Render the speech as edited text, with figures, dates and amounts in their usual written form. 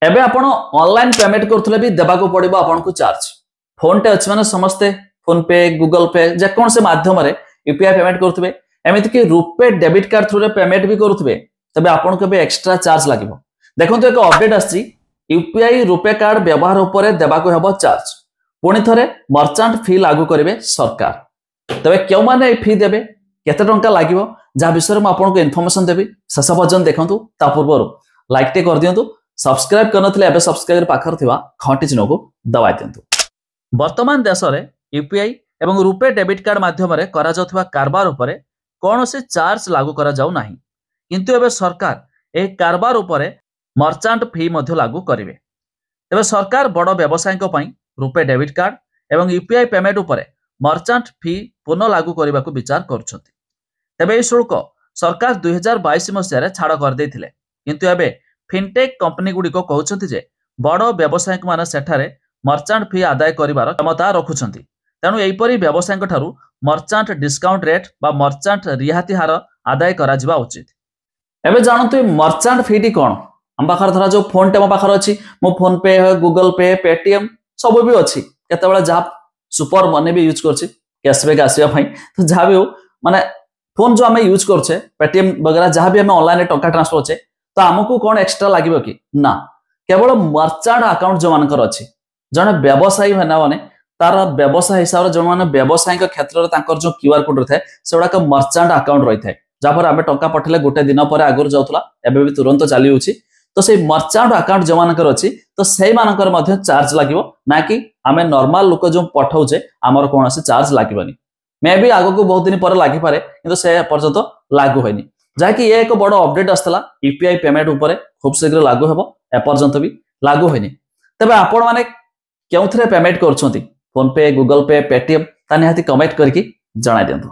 एबे आपण online payment करथले भी देबा को पड़िबो आपन को चार्ज। फोन टे अछि माने समस्ते फोन पे गूगल पे जे कोन से माध्यम रे यूपीआई पेमेंट करथबे एमिति कि रुपे डेबिट कार्ड थ्रू रे पेमेंट भी करथबे तबे आपन को भी एक्स्ट्रा चार्ज लागिबो। देखंतु एक अपडेट आछि यूपीआई रुपे कार्ड व्यवहार ऊपर देबा को हेबो चार्ज। पुणी थरे मर्चेंट फी लागू करिवे सरकार। तबे क्यों माने फी देबे केते टंका लागिबो जा विषय में आपन को इन्फॉर्मेशन देबी शेष पर्यंत देखंतु। ता पूर्व लाइक टे कर दियंतु सब्सक्राइब करनथिले एबे सब्सक्राइब पाखर थिबा घंटी चिन्ह को दबाइ दियंतु। वर्तमान देश रे यूपीआई एवं रुपे डेबिट कार्ड माध्यम रे करा जाउथबा कारबार उपरे कोनोसी चार्ज लागू करा जाउ नाही, किंतु एबे सरकार ए कारबार उपरे मर्चेंट फी मध्ये लागू करिवे। तबे सरकार बड़ व्यवसायिक पई रुपे डेबिट कार्ड एवं यूपीआई पेमेंट उपरे मर्चेंट फी पुनः लागू करबा को विचार करछथि। तबे ए शुल्क सरकार 2022 मसिया रे छाड़ कर देथिले, किंतु एबे फिनटेक कंपनी गुडी को कहउछथि जे बड़ व्यवसायिक माने सेठारे मर्चेंट फी आदाय करिवार क्षमता रखुछथि। तेनु एहिपरि व्यवसायिक ठारू मर्चेंट डिस्काउंट रेट बा मर्चेंट रिहाती हार आदाय करा जिबा उचित। एबे जानतु मर्चेंट फी टी कोन हम पाखर धरा जो फोन पे मो पाखर अछि मो फोन पे गूगल पे पेटीएम सब भी अछि केते बेला जा सुपर मनी भी यूज करछि कैशबैक आसीबा पई। तो जा भी हो माने फोन जो हमें यूज करछे पेटीएम वगैरह जहां भी हमें ऑनलाइन टका ट्रांसफर होचे तो हमको कौन एक्स्ट्रा लगे कि ना केवल मर्चेंट अकाउंट जो मानकर अच्छी जड़े व्यवसायी मैंने तार व्यवसाय हिसाब से जो मैंने व्यवसायिक क्षेत्र में जो क्यूआर कोड रही है से गुड़ाक मर्चेंट अकाउंट रही है जहाँपर आम टका पठेले गोटे दिन पर आगुरी जाऊला एवं भी तुरंत चली तो से मर्चेंट अकाउंट जो मानकर अच्छी तो से मानकर चार्ज लगे ना कि आम नॉर्मल लोक जो पठाऊे आमर कौन चार्ज लगे मे भी आग को बहुत दिन पर लगिपे कि से पर्यंत लागू होनी जहाँकि ये एक बड़ अपडेट आसला यूपीआई पेमेंट उपरे खूब शीघ्र लागू हेबो एपर्यंत भी लागू होनी। तबे आपण माने केउथरे पेमेंट करछोंती फोन पे गूगल पे पेटीएम ता निहाती कमेंट करके जणाइ दियंतु।